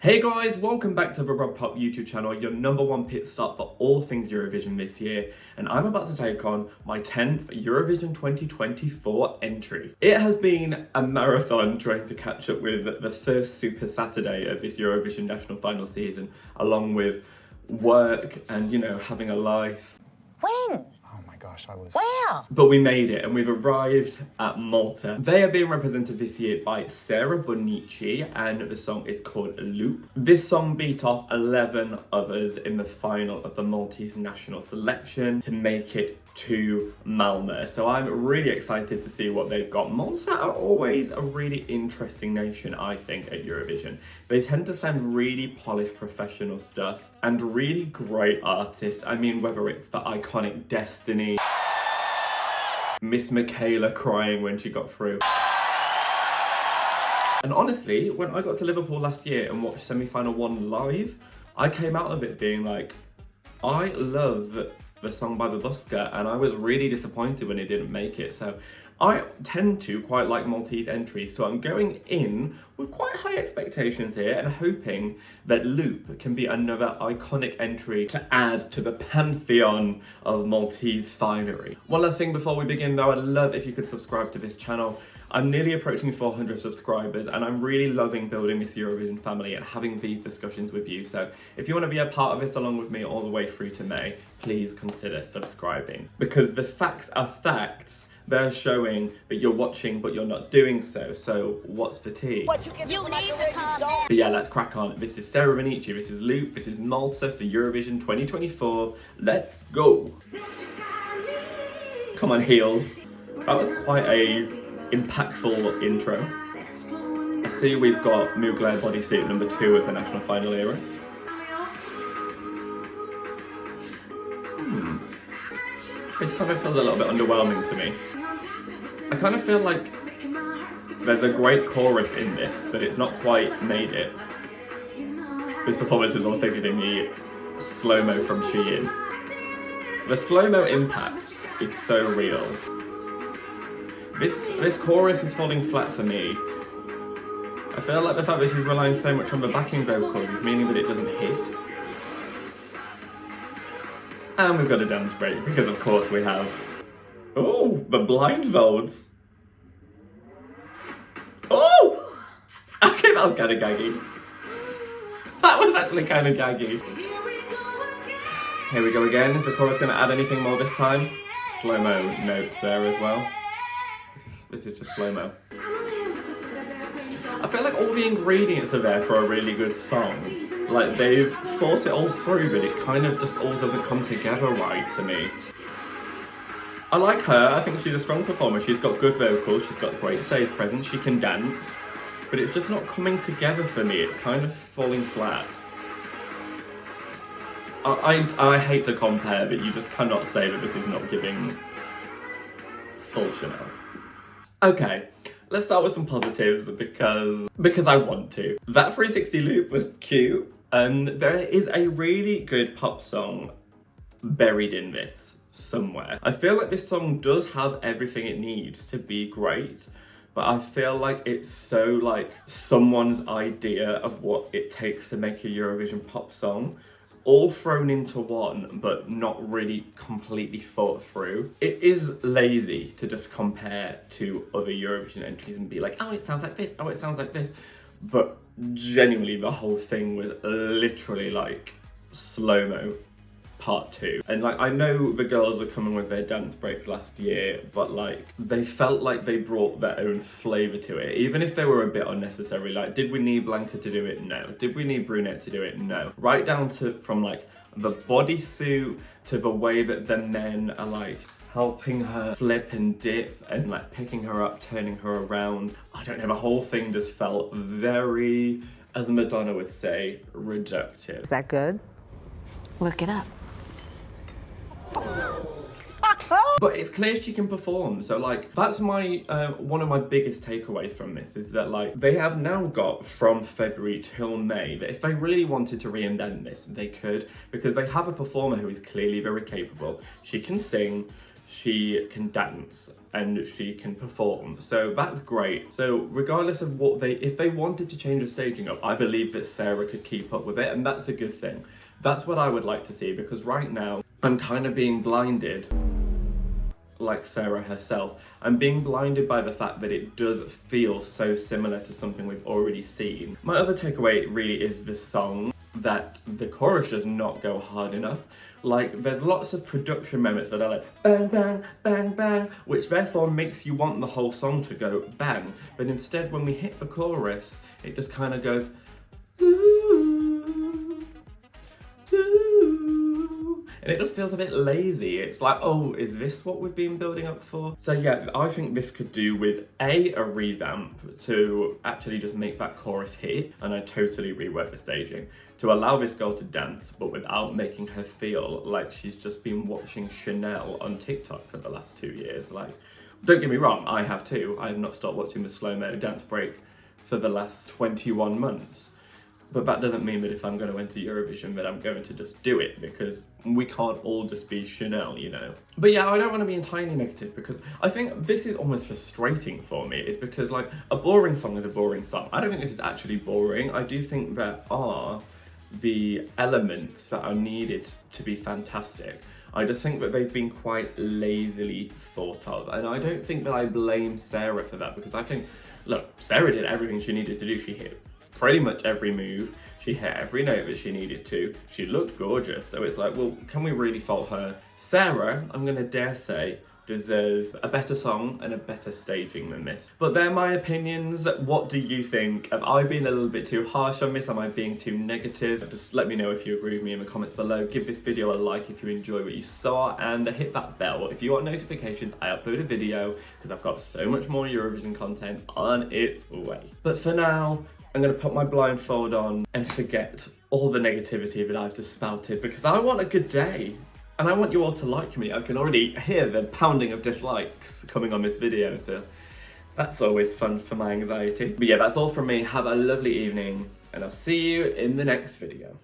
Hey guys, welcome back to the Rob Pop YouTube channel, your #1 pit stop for all things Eurovision this year, and I'm about to take on my 10th Eurovision 2024 entry. It has been a marathon trying to catch up with the first Super Saturday of this Eurovision national final season, along with work and, having a life. When? Oh my gosh, I was... Where? But we made it and we've arrived at Malta. They are being represented this year by Sarah Bonnici and the song is called Loop. This song beat off 11 others in the final of the Maltese national selection to make it to Malmo. So I'm really excited to see what they've got. Malta are always a really interesting nation, I think, at Eurovision. They tend to sound really polished professional stuff and really great artists. I mean, whether it's the iconic Destiny, Miss Michaela crying when she got through. And honestly, when I got to Liverpool last year and watched semi-final 1 live, I came out of it being like, I love the song by the Busker, and I was really disappointed when it didn't make it. So I tend to quite like Maltese entries, so I'm going in with quite high expectations here and hoping that Loop can be another iconic entry to add to the pantheon of Maltese finery. One last thing before we begin though, I'd love if you could subscribe to this channel. I'm nearly approaching 400 subscribers and I'm really loving building this Eurovision family and having these discussions with you. So if you want to be a part of this along with me all the way through to May, please consider subscribing. Because the facts are facts. They're showing that you're watching but you're not doing so. So what's the tea? What you need to calm down. But yeah, let's crack on. This is Sarah Bonnici, this is Loop, this is Malta for Eurovision 2024. Let's go. Come on, heels. That was quite a impactful intro. I see we've got Mugler bodysuit number 2 of the national final era. This kind of feels a little bit underwhelming to me. I kind of feel like there's a great chorus in this, but it's not quite made it. This performance is also giving me slow-mo from Shein. The slow-mo impact is so real. This chorus is falling flat for me. I feel like the fact that she's relying so much on the backing vocals is meaning that it doesn't hit. And we've got a dance break because of course we have... Oh, the Blindfolds. Oh! Okay, that was kind of gaggy. That was actually kind of gaggy. Here we go again. Is the chorus going to add anything more this time? Slow-mo notes there as well. This is just slow-mo. I feel like all the ingredients are there for a really good song. Like, they've thought it all through, but it kind of just all doesn't come together right to me. I like her. I think she's a strong performer. She's got good vocals. She's got great stage presence. She can dance. But it's just not coming together for me. It's kind of falling flat. I hate to compare, but you just cannot say that this is not giving full Chanel. Okay, let's start with some positives because I want to. That 360 loop was cute. There is a really good pop song buried in this somewhere. I feel like this song does have everything it needs to be great, but I feel like it's so like someone's idea of what it takes to make a Eurovision pop song, all thrown into one, but not really completely thought through. It is lazy to just compare to other Eurovision entries and be like, oh, it sounds like this, oh, it sounds like this. But genuinely, the whole thing was literally like slow-mo part 2. And like, I know the girls were coming with their dance breaks last year, but like, they felt like they brought their own flavour to it, even if they were a bit unnecessary. Like, did we need Blanca to do it? No. Did we need Brunette to do it? No. Right down to, from like, the bodysuit to the way that the men are like, helping her flip and dip and like picking her up, turning her around. I don't know, the whole thing just felt very, as Madonna would say, reductive. Is that good? Look it up. But it's clear she can perform, so like that's my one of my biggest takeaways from this is that like they have now got from February till May that if they really wanted to reinvent this they could, because they have a performer who is clearly very capable. She can sing, she can dance and she can perform, so that's great. So regardless of if they wanted to change the staging up, I believe that Sarah could keep up with it, and that's a good thing. That's what I would like to see, because right now I'm kind of being blinded, like Sarah herself. I'm being blinded by the fact that it does feel so similar to something we've already seen. My other takeaway really is the song, that the chorus does not go hard enough. Like, there's lots of production moments that are like bang, bang, bang, bang, which therefore makes you want the whole song to go bang. But instead, when we hit the chorus, it just kind of goes ooh, ooh, and it just feels a bit lazy. It's like, oh, is this what we've been building up for? So yeah, I think this could do with a revamp to actually just make that chorus hit, and I totally rework the staging to allow this girl to dance, but without making her feel like she's just been watching Chanel on TikTok for the last 2 years. Like, don't get me wrong, I have too. I have not stopped watching the slow-mo dance break for the last 21 months. But that doesn't mean that if I'm going to enter Eurovision that I'm going to just do it, because we can't all just be Chanel, you know. But yeah, I don't want to be entirely negative, because I think this is almost frustrating for me. It's because, like, a boring song is a boring song. I don't think this is actually boring. I do think there are the elements that are needed to be fantastic. I just think that they've been quite lazily thought of. And I don't think that I blame Sarah for that, because I think, look, Sarah did everything she needed to do. She hit pretty much every move. She hit every note that she needed to. She looked gorgeous. So it's like, well, can we really fault her? Sarah, I'm gonna dare say, deserves a better song and a better staging than this. But they're my opinions. What do you think? Have I been a little bit too harsh on this? Am I being too negative? Just let me know if you agree with me in the comments below. Give this video a like if you enjoy what you saw, and hit that bell if you want notifications. I upload a video, because I've got so much more Eurovision content on its way. But for now, I'm gonna put my blindfold on and forget all the negativity that I've just spouted, because I want a good day. And I want you all to like me. I can already hear the pounding of dislikes coming on this video, so that's always fun for my anxiety. But yeah, that's all from me. Have a lovely evening, and I'll see you in the next video.